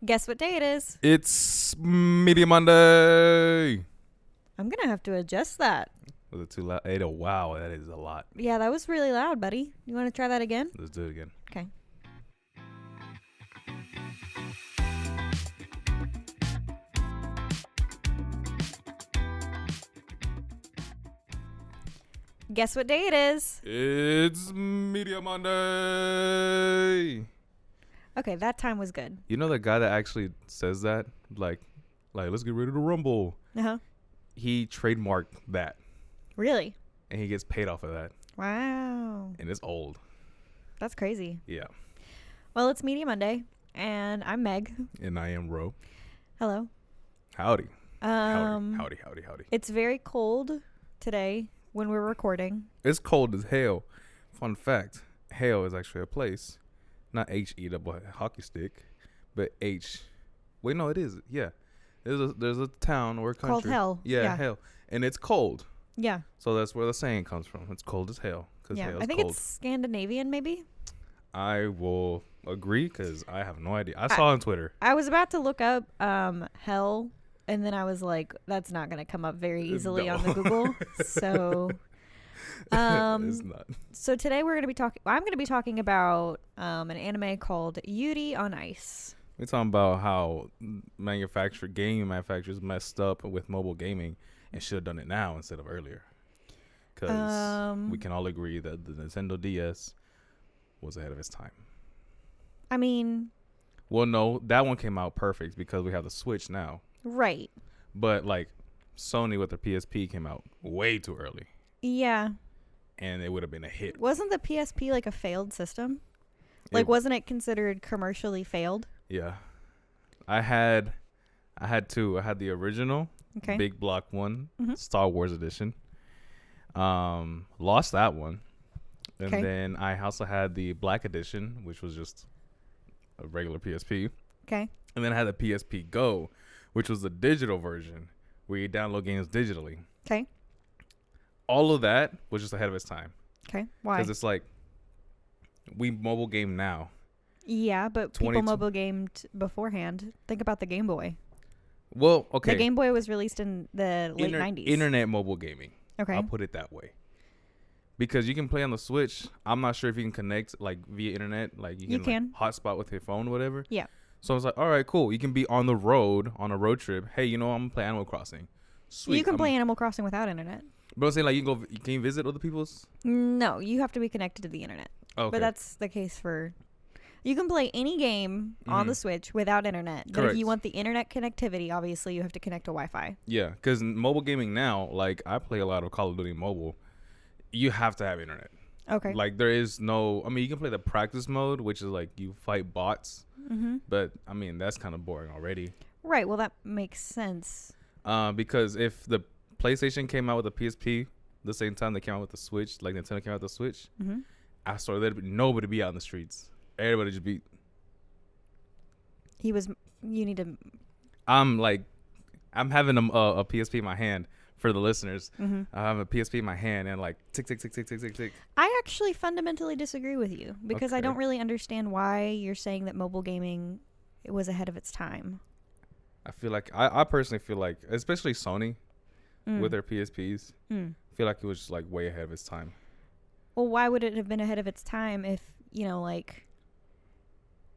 Guess what day it is? It's Media Monday. I'm going to have to adjust that. Was it too loud? Wow, that is a lot. Yeah, that was really loud, buddy. You want to try that again? Let's do it again. Okay. Guess what day it is? It's Media Monday. Okay, that time was good. You know the guy that actually says that? Like, let's get ready to rumble. Uh-huh. He trademarked that. Really? And he gets paid off of that. Wow. And it's old. That's crazy. Yeah. Well, it's Media Monday, and I'm Meg. And I am Ro. Hello. Howdy. Howdy. Howdy. It's very cold today when we're recording. It's cold as hell. Fun fact. Hell is actually a place. Not H-E double hockey stick, but H. Wait, no, it is. Yeah. There's a town or a country. Called Hell. Yeah, Hell. And it's cold. Yeah. So that's where the saying comes from. It's cold as hell. Yeah. Hell's I think cold. it's Scandinavian, maybe. I will agree because I have no idea. I saw on Twitter. I was about to look up Hell, and then I was like, that's not going to come up very easily on the Google. So... It's not. So today I'm going to be talking about an anime called Yuri on Ice. We're talking about how game manufacturers messed up with mobile gaming and should have done it now instead of earlier. Because we can all agree that the Nintendo DS was ahead of its time. I mean... Well, no, that one came out perfect because we have the Switch now. Right. But like Sony with their PSP came out way too early. Yeah. And it would have been a hit. Wasn't the PSP like a failed system? Wasn't it considered commercially failed? Yeah. I had two. I had the original, big block one, Star Wars edition. Lost that one. And then I also had the black edition, which was just a regular PSP. Okay. And then I had the PSP Go, which was the digital version where you download games digitally. Okay. All of that was just ahead of its time. Okay. Why? Because it's like we mobile game now. Yeah, but people mobile gamed beforehand. Think about the Game Boy. Well, okay. The Game Boy was released in the late 90s. Internet mobile gaming. Okay. I'll put it that way. Because you can play on the Switch. I'm not sure if you can connect like via internet. Like you can. Like, hotspot with your phone or whatever. Yeah. So I was like, all right, cool. You can be on the road on a road trip. Hey, I'm going to play Animal Crossing. Sweet. You can play Animal Crossing without internet. But I'm saying like can you visit other people's? No, you have to be connected to the internet. Okay. But that's the case for... You can play any game on the Switch without internet. But Correct. if you want the internet connectivity, obviously you have to connect to Wi-Fi. Yeah, because mobile gaming now, like I play a lot of Call of Duty mobile. You have to have internet. Okay. Like there is no... I mean, you can play the practice mode, which is like you fight bots. Mm-hmm. But, I mean, that's kind of boring already. Right. Well, that makes sense. Because if the PlayStation came out with a PSP the same time they came out with the Switch, like Nintendo came out with the Switch, I saw that nobody be out in the streets. Everybody just be... You need to... I'm having a PSP in my hand for the listeners. I have a PSP in my hand and like tick, tick, tick, tick, tick, tick, tick. I actually fundamentally disagree with you because I don't really understand why you're saying that mobile gaming was ahead of its time. I feel like... I personally feel like, especially Sony with their PSPs, I feel like it was just like way ahead of its time. Well, why would it have been ahead of its time if,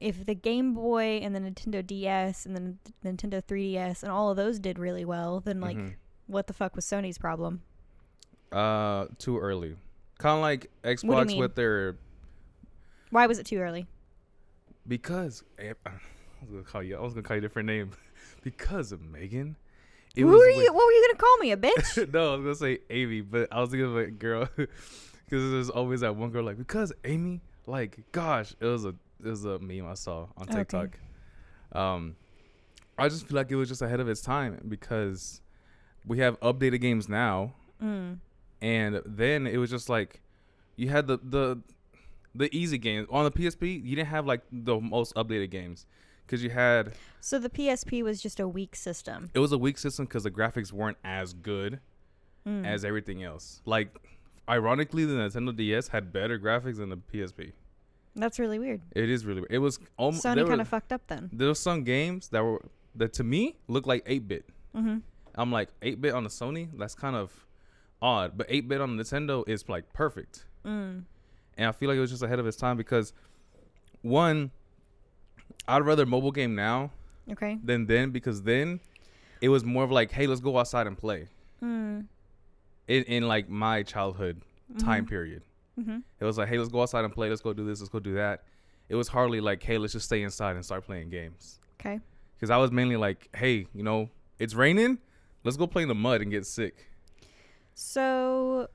if the Game Boy and the Nintendo DS and the Nintendo 3DS and all of those did really well, then what the fuck was Sony's problem? Too early. Kind of like Xbox with their... Why was it too early? Because... I was going to call you a different name. Because of Megan. What were you going to call me, a bitch? No, I was going to say Amy, but I was thinking of a girl. Because there's always that one girl like, because Amy, like, gosh, it was a meme I saw on TikTok. Okay. I just feel like it was just ahead of its time because we have updated games now, and then it was just like you had the easy games on the PSP. You didn't have like the most updated games because you had. So the PSP was just a weak system. It was a weak system because the graphics weren't as good as everything else. Like, ironically, the Nintendo DS had better graphics than the PSP. That's really weird. It is really weird. It was almost Sony kind of fucked up then. There were some games that to me looked like 8-bit. Mm-hmm. I'm like 8-bit on the Sony. That's kind of odd, but 8-bit on the Nintendo is like perfect. And I feel like it was just ahead of its time because one, I'd rather mobile game now than then, because then it was more of like, hey, let's go outside and play. In like my childhood time period. It was like, hey, let's go outside and play. Let's go do this. Let's go do that. It was hardly like, hey, let's just stay inside and start playing games. Okay. Because I was mainly like, hey, you know, it's raining. Let's go play in the mud and get sick. So,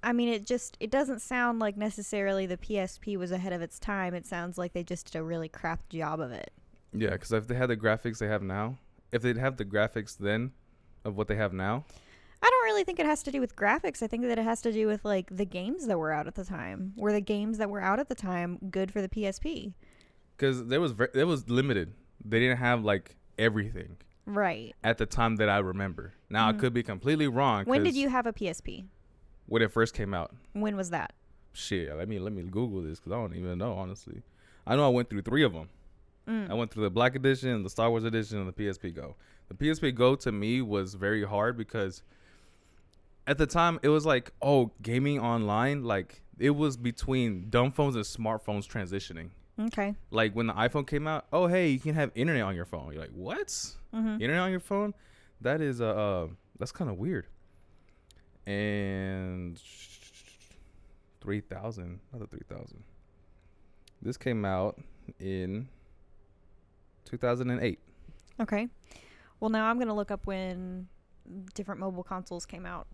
I mean, it doesn't sound like necessarily the PSP was ahead of its time. It sounds like they just did a really crap job of it. Yeah, because if they had the graphics they have now, if they'd have the graphics then of what they have now. I don't really think it has to do with graphics. I think that it has to do with like the games that were out at the time. Were the games that were out at the time good for the PSP? Because there was limited. They didn't have like everything. Right. At the time that I remember. Now I could be completely wrong. When did you have a PSP? When it first came out. When was that? Shit, let me Google this because I don't even know, honestly. I know I went through 3 of them. I went through the Black Edition, the Star Wars Edition, and the PSP Go. The PSP Go to me was very hard because at the time it was like, oh, gaming online, like it was between dumb phones and smartphones transitioning. Okay. Like when the iPhone came out, oh, hey, you can have internet on your phone. You're like, what? Internet on your phone? That is that's kind of weird. And 3,000, not the 3,000. This came out in 2008. Okay. Well, now I'm going to look up when different mobile consoles came out.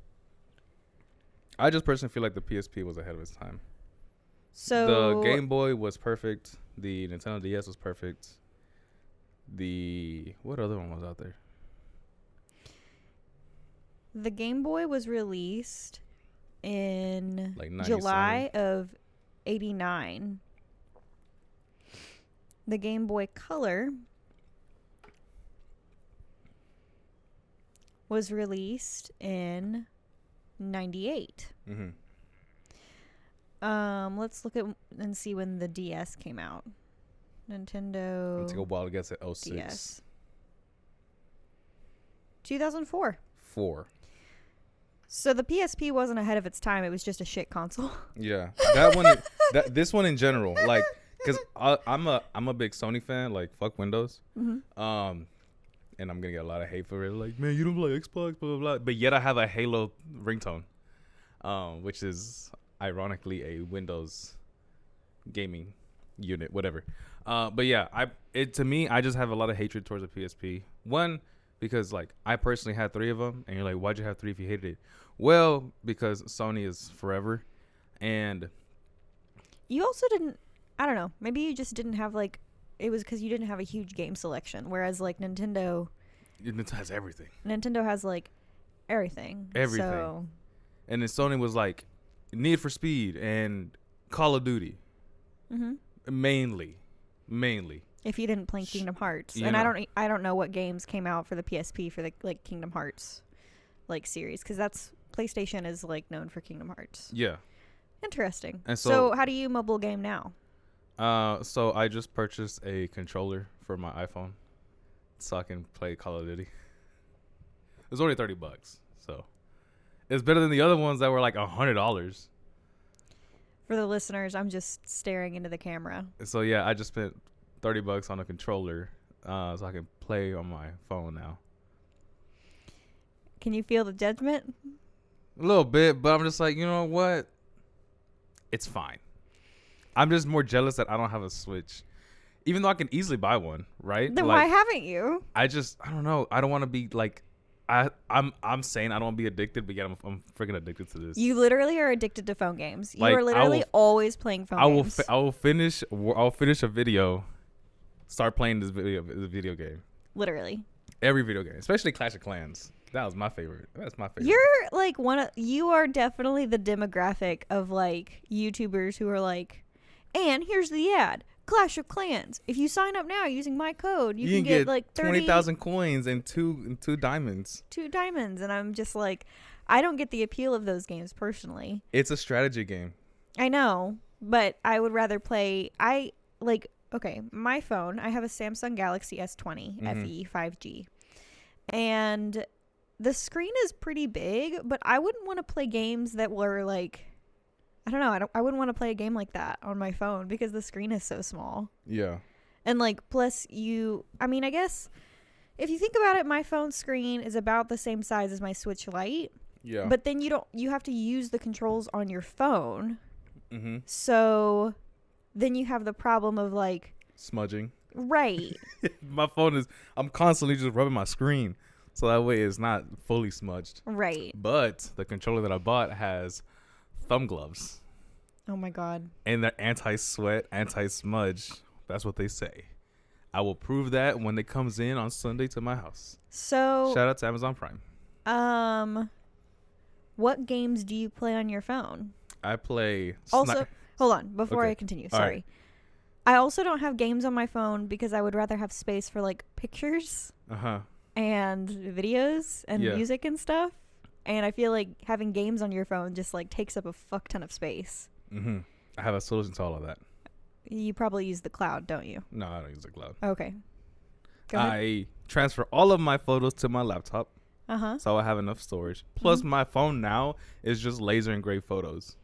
I just personally feel like the PSP was ahead of its time. So the Game Boy was perfect. The Nintendo DS was perfect. What other one was out there? The Game Boy was released in like July of 89. The Game Boy Color was released in 98. Let's look at and see when the DS came out. Nintendo. It'll take a while to get to 06. DS. 2004. 4. So the PSP wasn't ahead of its time. It was just a shit console. Yeah, that one. This one in general, like, because I'm a big Sony fan. Like, fuck Windows. And I'm gonna get a lot of hate for it. Like, man, you don't play Xbox, blah blah blah. But yet I have a Halo ringtone, which is ironically a Windows gaming unit, whatever. But yeah, to me, I just have a lot of hatred towards the PSP. One, because like I personally had 3 of them, and you're like, why'd you have 3 if you hated it? Well, because Sony is forever, and you also didn't. I don't know. Maybe you just didn't have like. It was because you didn't have a huge game selection, whereas like Nintendo has everything. Nintendo has like everything. Everything. So. And then Sony was like Need for Speed and Call of Duty. Mainly. If you didn't play Kingdom Hearts, and I don't know what games came out for the PSP for the like Kingdom Hearts like series, because that's PlayStation is like known for Kingdom Hearts. Yeah. Interesting. And so how do you mobile game now? So I just purchased a controller for my iPhone so I can play Call of Duty. It was only $30, so it's better than the other ones that were like $100. For the listeners, I'm just staring into the camera. So yeah, I just spent $30 on a controller, so I can play on my phone now. Can you feel the judgment? A little bit, but I'm just like, you know what? It's fine. I'm just more jealous that I don't have a Switch, even though I can easily buy one, right? Then like, why haven't you? I don't know. I don't want to be like, I'm saying I don't want to be addicted, but yet I'm freaking addicted to this. You literally are addicted to phone games. Like, you are literally always playing phone games. I'll finish a video, start playing this video game. Literally. Every video game, especially Clash of Clans. That was my favorite. That's my favorite. You're like you are definitely the demographic of like YouTubers who are like, and here's the ad. Clash of Clans. If you sign up now using my code, you can get like 20,000 coins and two diamonds. 2 diamonds, and I'm just like, I don't get the appeal of those games personally. It's a strategy game. I know, But I would rather play. Okay, my phone. I have a Samsung Galaxy S20 FE 5G, and the screen is pretty big. But I wouldn't want to play games that were like, I don't know. I wouldn't want to play a game like that on my phone because the screen is so small. Yeah. And like, plus I guess if you think about it, my phone screen is about the same size as my Switch Lite. Yeah. But then you have to use the controls on your phone. Mm-hmm. So then you have the problem of like smudging. Right. My phone I'm constantly just rubbing my screen. So that way it's not fully smudged. Right. But the controller that I bought has thumb gloves. Oh my God. And they're anti-sweat, anti-smudge. That's what they say. I will prove that when it comes in on Sunday to my house. So shout out to Amazon Prime. What games do you play on your phone? I play also hold on before I continue. Sorry. Right. I also don't have games on my phone because I would rather have space for like pictures and videos and music and stuff. And I feel like having games on your phone just like takes up a fuck ton of space. Mm-hmm. I have a solution to all of that. You probably use the cloud, don't you? No, I don't use the cloud. Okay. Go ahead. I transfer all of my photos to my laptop. So I have enough storage. Plus, my phone now is just laser engraved photos.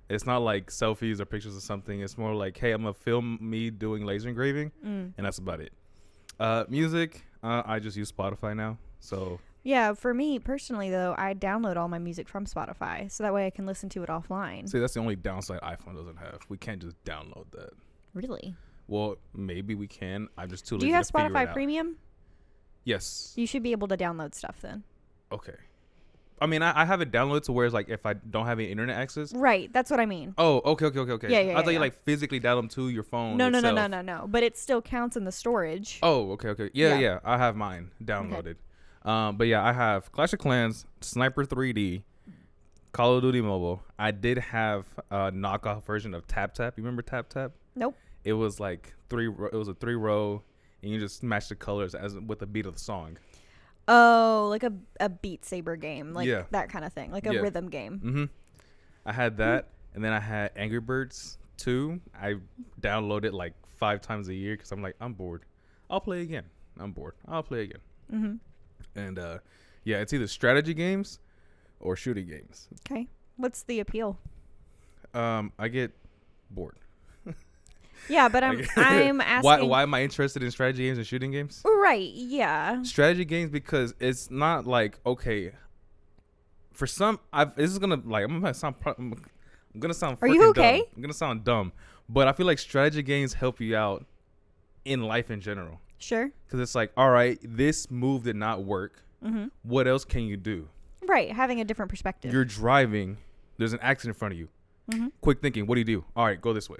It's not like selfies or pictures of something. It's more like, hey, I'm going to film me doing laser engraving, and that's about it. Music, I just use Spotify now. So yeah, for me personally, though, I download all my music from Spotify, so that way I can listen to it offline. See, that's the only downside iPhone doesn't have. We can't just download that. Really? Well, maybe we can. I'm just too lazy. Do you have to figure it Spotify out. Premium? Yes. You should be able to download stuff then. Okay. I mean, I have it downloaded to where it's like if I don't have any internet access. Right. That's what I mean. Oh, okay. Yeah, I thought you like physically download them to your phone. No. But it still counts in the storage. Oh, okay. Yeah. I have mine downloaded. Okay. But yeah, I have Clash of Clans, Sniper 3D, Call of Duty Mobile. I did have a knockoff version of Tap Tap. You remember Tap Tap? Nope. It was like it was a 3-row, and you just match the colors as with the beat of the song. Oh, like a Beat Saber game, like that kind of thing, like a rhythm game. Mm-hmm. I had that, and then I had Angry Birds 2. I downloaded like 5 times a year because I'm like, I'm bored. I'll play again. I'm bored. I'll play again. Mm-hmm. And yeah, it's either strategy games or shooting games. Okay, what's the appeal? I get bored. Yeah, but I'm asking why am I interested in strategy games and shooting games? Right, yeah. Strategy games because it's not like, okay, for some this is going to like I'm going to sound Are you okay? dumb. I'm going to sound dumb, but I feel like strategy games help you out in life in general. Sure. Cuz it's like, all right, this move did not work. Mm-hmm. What else can you do? Right, having a different perspective. You're driving, there's an accident in front of you. Mm-hmm. Quick thinking, what do? All right, go this way.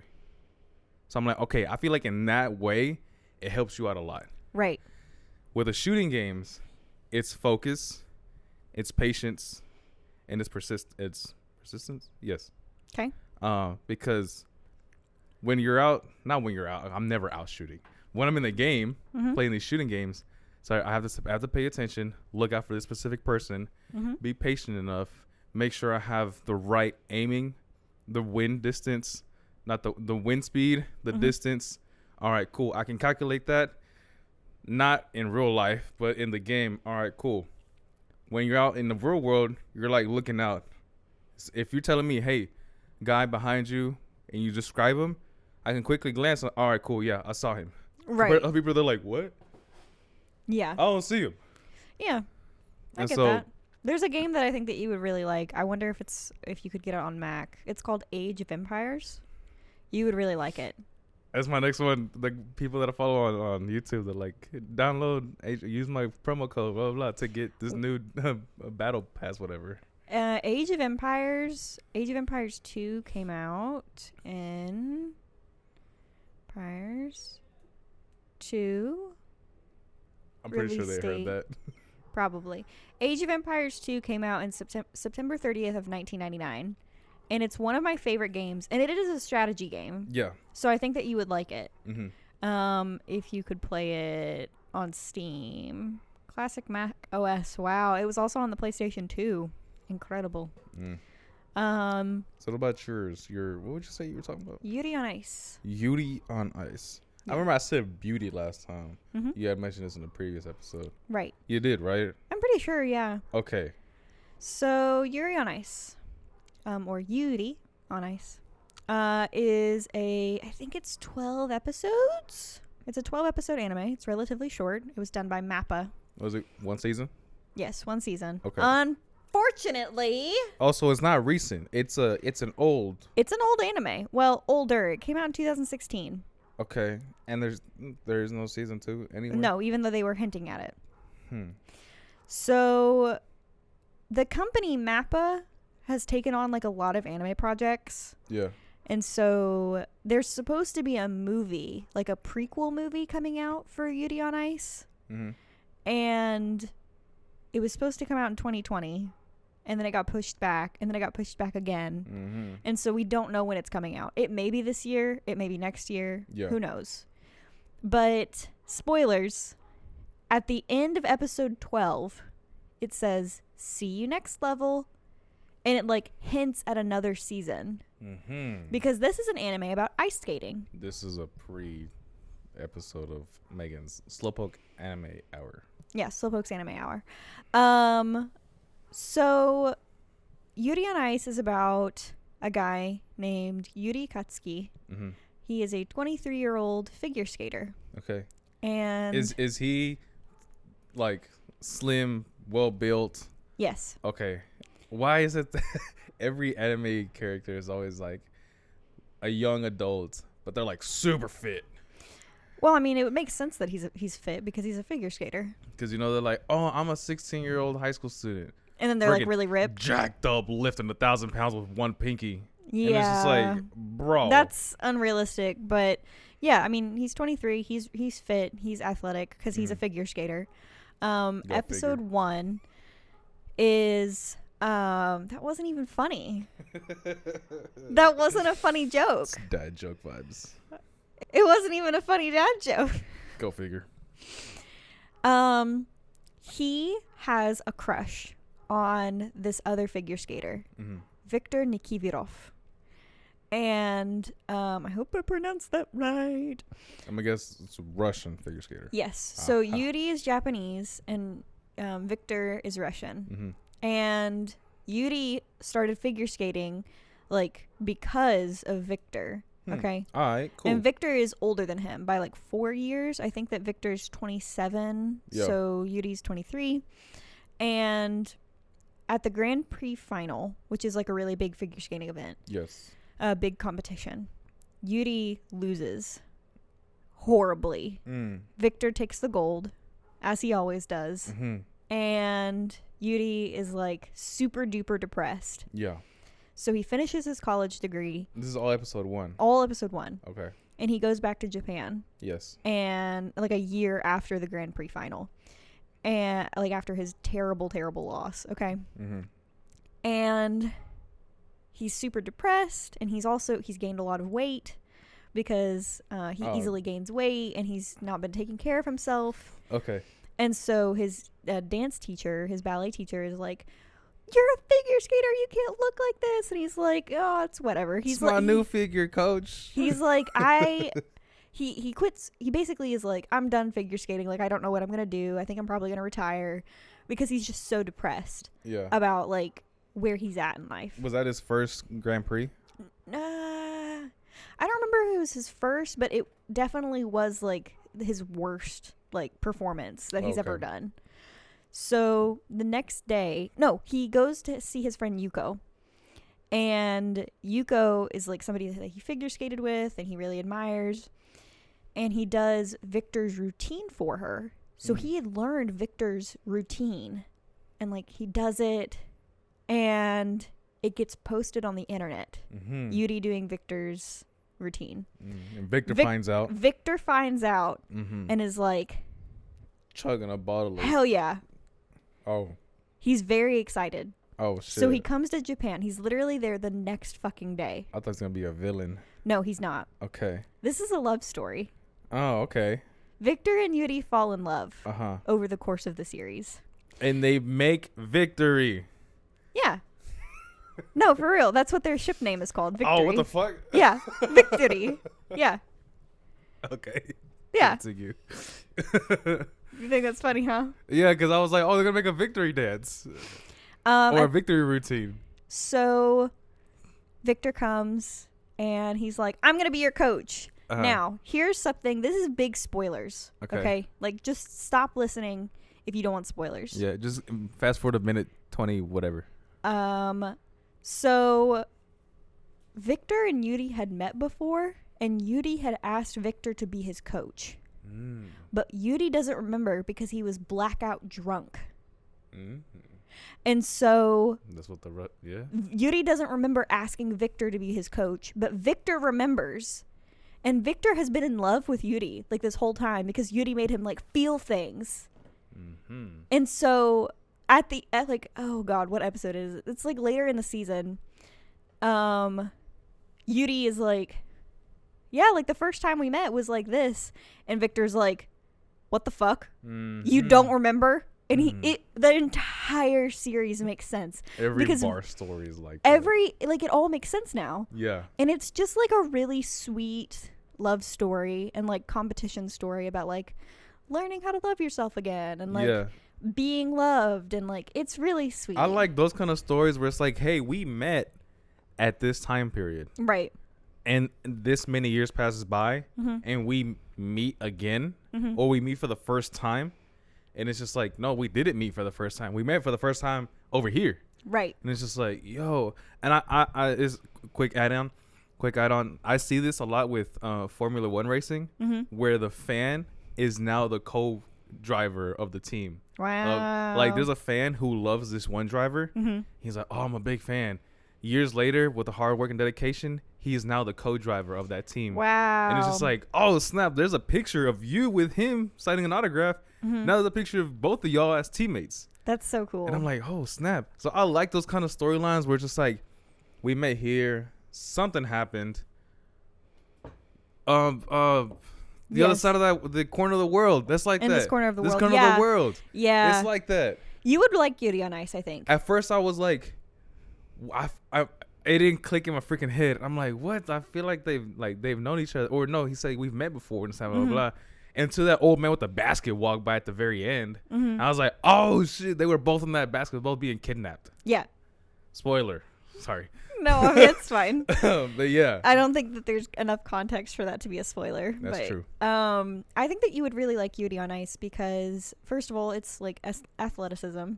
So I'm like, okay, I feel like in that way, it helps you out a lot. Right. With the shooting games, it's focus, it's patience, and it's persistence. Yes. Okay. Because when you're out, I'm never out shooting. When I'm in the game, playing these shooting games, so I have to pay attention, look out for this specific person, be patient enough, make sure I have the right aiming, the wind distance, not the wind speed, the distance. All right, cool. I can calculate that. Not in real life, but in the game. All right, cool. When you're out in the real world, you're like looking out. If you're telling me, hey, guy behind you, and you describe him, I can quickly glance. All right, cool. Yeah, I saw him. Right. But other people, they're like, what? Yeah. I don't see him. Yeah. I get that. There's a game that I think that you would really like. I wonder if you could get it on Mac. It's called Age of Empires. You would really like it. That's my next one. The people that I follow on YouTube, they're like, use my promo code, blah, blah, blah, to get this new battle pass, whatever. Age of Empires 2 came out in Empires 2. I'm pretty sure they heard that. Probably. Age of Empires 2 came out in September 30th of 1999. And it's one of my favorite games. And it is a strategy game. Yeah. So I think that you would like it. Mm-hmm. If you could play it on Steam. Classic Mac OS. Wow. It was also on the PlayStation 2. Incredible. So what about yours? What would you say you were talking about? Yuri on Ice. Yuri on Ice. Yeah. I remember I said beauty last time. Mm-hmm. You had mentioned this in the previous episode. Right. You did, right? I'm pretty sure, yeah. Okay. So Yuri on Ice, or Yuri on Ice, is I think it's 12 episodes. It's a 12 episode anime. It's relatively short. It was done by MAPPA. Was it one season? Yes, one season. Okay. Unfortunately. Also, it's not recent. It's an old. It's an old anime. Well, older. It came out in 2016. Okay. And there is no season 2 anyway? No, even though they were hinting at it. So the company MAPPA has taken on like a lot of anime projects. Yeah. And so there's supposed to be a movie, like a prequel movie coming out for Yuri on Ice. Mm-hmm. And it was supposed to come out in 2020. And then it got pushed back. And then it got pushed back again. Mm-hmm. And so we don't know when it's coming out. It may be this year. It may be next year. Yeah. Who knows? But spoilers. At the end of episode 12, it says, "See you next level." And it like hints at another season. Mm-hmm. Because this is an anime about ice skating. This is a pre-episode of Megan's Slowpoke Anime Hour. Yeah, Slowpoke's Anime Hour. So Yuri on Ice is about a guy named Yuri Katsuki. Mm-hmm. He is a 23-year-old figure skater. Okay. And is he like slim, well built? yes. Okay. Why is it that every anime character is always like a young adult, but they're like super fit? Well, I mean, it would make sense that he's fit because he's a figure skater. Because they're like, oh, I'm a 16-year-old high school student. And then they're like really ripped. Jacked up, lifting 1,000 pounds with one pinky. Yeah. And it's just like, bro. That's unrealistic. But yeah, I mean, he's 23. He's fit. He's athletic because he's a figure skater. Episode 1 is... that wasn't even funny. That wasn't a funny joke. It's dad joke vibes. It wasn't even a funny dad joke. Go figure. He has a crush on this other figure skater, Viktor Nikivirov. And I hope I pronounced that right. I'm gonna guess it's a Russian figure skater. Yes. So Yuri is Japanese and Viktor is Russian. Mm-hmm. And Yuri started figure skating like because of Viktor. Okay. All right, cool. And Viktor is older than him by like 4 years. I think that Viktor's 27. Yeah. So Yuri's 23. And at the Grand Prix final, which is like a really big figure skating event. Yes. A big competition. Yuri loses horribly. Viktor takes the gold, as he always does. Mm-hmm. And Yuri is like super duper depressed. Yeah. So he finishes his college degree. This is all episode 1. All episode 1. Okay. And he goes back to Japan. Yes. And like a year after the Grand Prix final. And like after his terrible, terrible loss. Okay. Mm-hmm. And he's super depressed. And he's gained a lot of weight because he easily gains weight and he's not been taking care of himself. Okay. And so his dance teacher, his ballet teacher is like, "You're a figure skater. You can't look like this." And he's like, "Oh, it's whatever." He's it's like, my new figure, coach. He's like, he quits. He basically is like, "I'm done figure skating. Like, I don't know what I'm going to do. I think I'm probably going to retire," because he's just so depressed about like where he's at in life. Was that his first Grand Prix? I don't remember if it was his first, but it definitely was like his worst like performance that he's ever done. So the next day, he goes to see his friend Yuko. And Yuko is like somebody that he figure skated with and he really admires. And he does Victor's routine for her. So he had learned Victor's routine. And like he does it and it gets posted on the internet. Yuri doing Victor's routine. And Victor finds out. Victor finds out and is like, chugging a bottle of... hell yeah. Oh. He's very excited. Oh, shit. So he comes to Japan. He's literally there the next fucking day. I thought he was going to be a villain. No, he's not. Okay. This is a love story. Oh, okay. Victor and Yuri fall in love over the course of the series. And they make victory. Yeah. No, for real. That's what their ship name is called. Victory. Oh, what the fuck? Yeah, Victory. Yeah. Okay. Yeah. Continue. You think that's funny, huh? Yeah, because I was like, oh, they're gonna make a victory dance or a victory routine. So Victor comes and he's like, I'm gonna be your coach. Now, here's something. This is big spoilers. Okay. Like, just stop listening if you don't want spoilers. Yeah, just fast forward a minute 20, whatever. So Victor and Yuri had met before, and Yuri had asked Victor to be his coach. But Yuri doesn't remember because he was blackout drunk. And so that's what Yuri doesn't remember asking Victor to be his coach, but Victor remembers. And Victor has been in love with Yuri like this whole time because Yuri made him like feel things. And so at like, oh God, what episode is it? It's like later in the season. Yuri is like, yeah, like the first time we met was like this. And Victor's like, what the fuck? You don't remember? And the entire series makes sense. Every bar story is like that. It all makes sense now. Yeah. And it's just like a really sweet love story and like competition story about like learning how to love yourself again and like being loved, and like it's really sweet. I like those kind of stories where it's like, hey, we met at this time period. Right. And this many years passes by and we meet again or we meet for the first time. And it's just like, no, we didn't meet for the first time. We met for the first time over here. Right. And it's just like, yo. And I is quick add on. I see this a lot with Formula One racing, where the fan is now the co-driver of the team. Wow. Like, there's a fan who loves this one driver. He's like, oh, I'm a big fan. Years later, with the hard work and dedication, he is now the co-driver of that team. Wow. And it's just like, oh, snap. There's a picture of you with him signing an autograph. Now there's a picture of both of y'all as teammates. That's so cool. And I'm like, oh, snap. So I like those kind of storylines where it's just like, we met here, something happened. The other side of the corner of the world. That's like in that. This corner of the world. This corner of the world. Yeah. It's like that. You would like Yuri on Ice, I think. At first I was like, it didn't click in my freaking head. I'm like, what? I feel like they've known each other. Or no, he said we've met before and blah, blah, blah. Until that old man with the basket walked by at the very end. I was like, oh, shit. They were both in that basket, both being kidnapped. Yeah. Spoiler. Sorry. No, I mean, it's fine. But yeah. I don't think that there's enough context for that to be a spoiler. That's true. I think that you would really like Yuri on Ice because, first of all, it's like athleticism.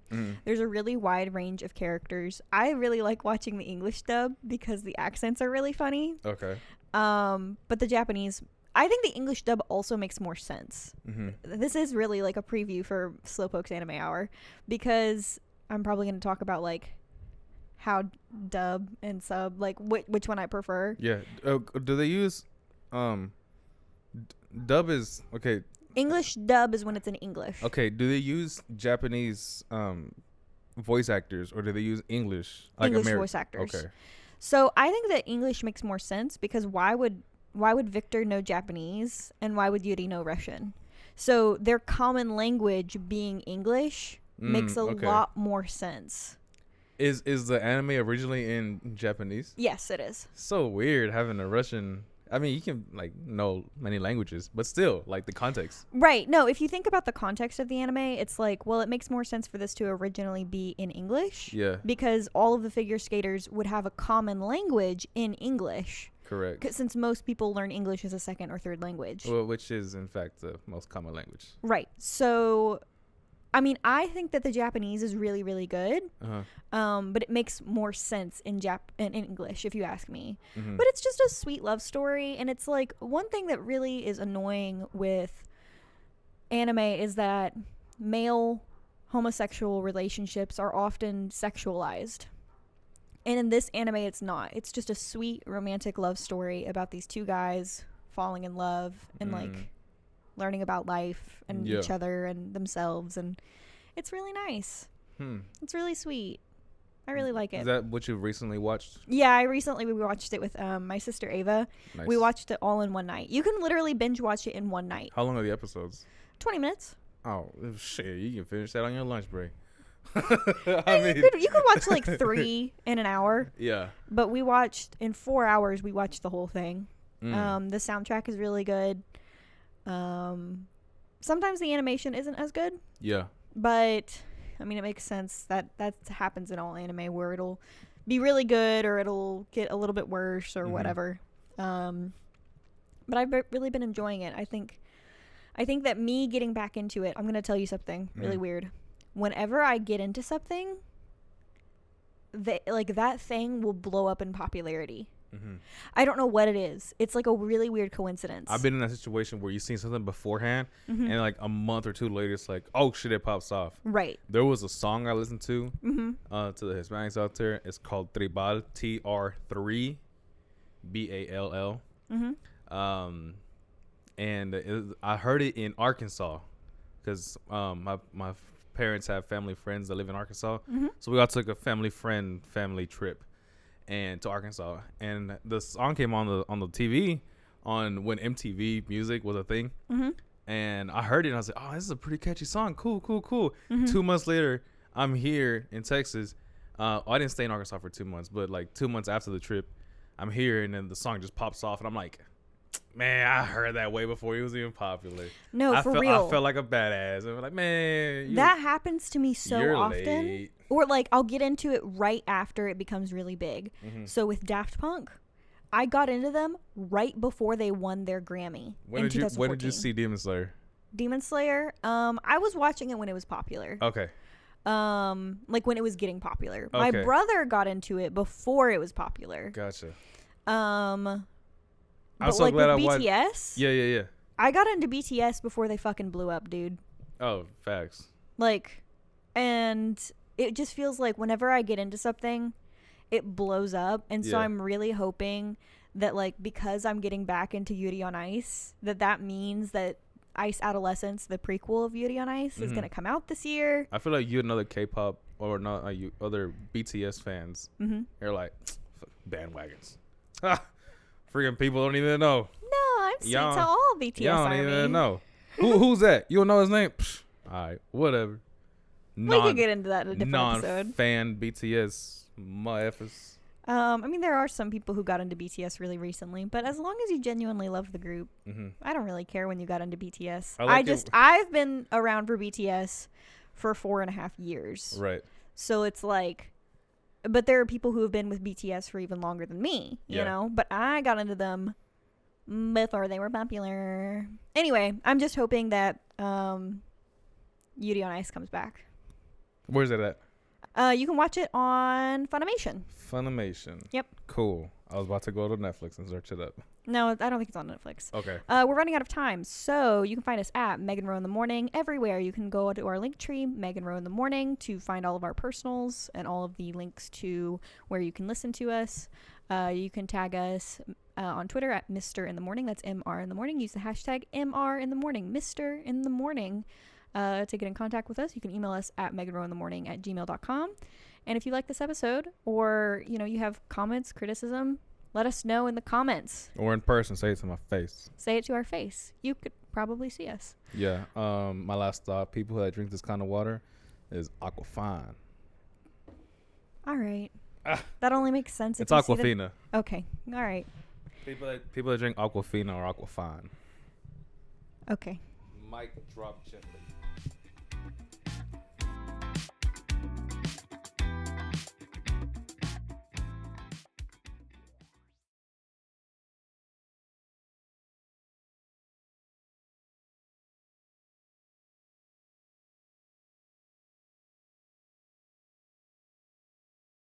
There's a really wide range of characters. I really like watching the English dub because the accents are really funny. Okay. But the Japanese, I think the English dub also makes more sense. This is really like a preview for Slowpoke's Anime Hour because I'm probably going to talk about like how dub and sub, like which one I prefer. Yeah. Do they use dub is okay. English dub is when it's in English. Okay. Do they use Japanese voice actors or do they use English like English voice actors? Okay. So I think that English makes more sense because why would Victor know Japanese and why would Yuri know Russian? So their common language being English makes a lot more sense. Is the anime originally in Japanese? Yes, it is. So weird having a Russian. I mean, you can like know many languages, but still, like the context. Right. No, if you think about the context of the anime, it's like, well, it makes more sense for this to originally be in English. Yeah. Because all of the figure skaters would have a common language in English. Correct. Since most people learn English as a second or third language. Well, which is in fact the most common language. Right. So, I mean, I think that the Japanese is really, really good. But it makes more sense in English, if you ask me. But it's just a sweet love story. And it's like one thing that really is annoying with anime is that male homosexual relationships are often sexualized. And in this anime, it's not. It's just a sweet romantic love story about these two guys falling in love and like learning about life and each other and themselves, and it's really nice. It's really sweet. I really like it. Is that what you recently watched? Yeah, we watched it with my sister Ava. Nice. We watched it all in one night. You can literally binge watch it in one night. How long are the episodes? 20 minutes. Oh shit, you can finish that on your lunch break. I mean, you could watch like 3 in an hour. Yeah. But we watched in 4 hours. We watched the whole thing. Mm. The soundtrack is really good. Sometimes the animation isn't as good. Yeah. But I mean, it makes sense that happens in all anime where it'll be really good or it'll get a little bit worse or whatever. But I've really been enjoying it. I think that me getting back into it, I'm going to tell you something really weird. Whenever I get into something, that thing will blow up in popularity. I don't know what it is. It's like a really weird coincidence. I've been in that situation where you've seen something beforehand and like a month or two later, it's like, oh shit, it pops off. Right. There was a song I listened to the Hispanics out there. It's called Tribal, TR3 BALL. And I heard it in Arkansas because my parents have family friends that live in Arkansas. So we all took a family trip and to Arkansas, and the song came on the TV on when MTV music was a thing. And I heard it and I was like, oh, this is a pretty catchy song. Cool. 2 months later, I'm here in Texas. I didn't stay in Arkansas for 2 months, but like 2 months after the trip, I'm here and then the song just pops off and I'm like, man, I heard that way before he was even popular. No, for real. I felt like a badass. I'm like, man, that happens to me so often. Late. Or like I'll get into it right after it becomes really big. So with Daft Punk, I got into them right before they won their Grammy in 2014. When did you see Demon Slayer? Demon Slayer, I was watching it when it was popular. Okay. Like when it was getting popular. Okay. My brother got into it before it was popular. Gotcha. I'm so glad I watched BTS. Yeah. I got into BTS before they fucking blew up, dude. Oh, facts. Like, and it just feels like whenever I get into something, it blows up. And so I'm really hoping that, like, because I'm getting back into Yuri on Ice, that means that Ice Adolescence, the prequel of Yuri on Ice, is going to come out this year. I feel like you and other K-pop or not you other BTS fans, you're like, bandwagons. Freaking people don't even know. No, I'm sweet to all BTS y'all army. don't even know. Who's that? You don't know his name? Psh, all right, whatever. We could get into that in a different episode. Non-fan BTS motherfuckers. I mean, there are some people who got into BTS really recently, but as long as you genuinely love the group, I don't really care when you got into BTS. I've been around for BTS for 4.5 years. Right. So it's like, but there are people who have been with BTS for even longer than me, you know? But I got into them before they were popular. Anyway, I'm just hoping that Yuri on Ice comes back. Where's it at? You can watch it on Funimation. Yep. Cool. I was about to go to Netflix and search it up. No, I don't think it's on Netflix. Okay. We're running out of time, so you can find us at Meg and Ro in the Morning everywhere. You can go to our Linktree, Meg and Ro in the Morning, to find all of our personals and all of the links to where you can listen to us. You can tag us on Twitter at Mr. in the Morning. That's MR in the Morning. Use the hashtag MR in the Morning, Mr. in the Morning. To get in contact with us, you can email us at megandrointhemorning@gmail.com. And if you like this episode, or you have comments, criticism, let us know in the comments. Or in person, say it to my face. Say it to our face. You could probably see us. Yeah. My last thought: people that drink this kind of water is Aquafine. All right. That only makes sense. It's Aquafina. Okay. All right. People that drink Aquafina or Aquafine. Okay. Mic drop gently.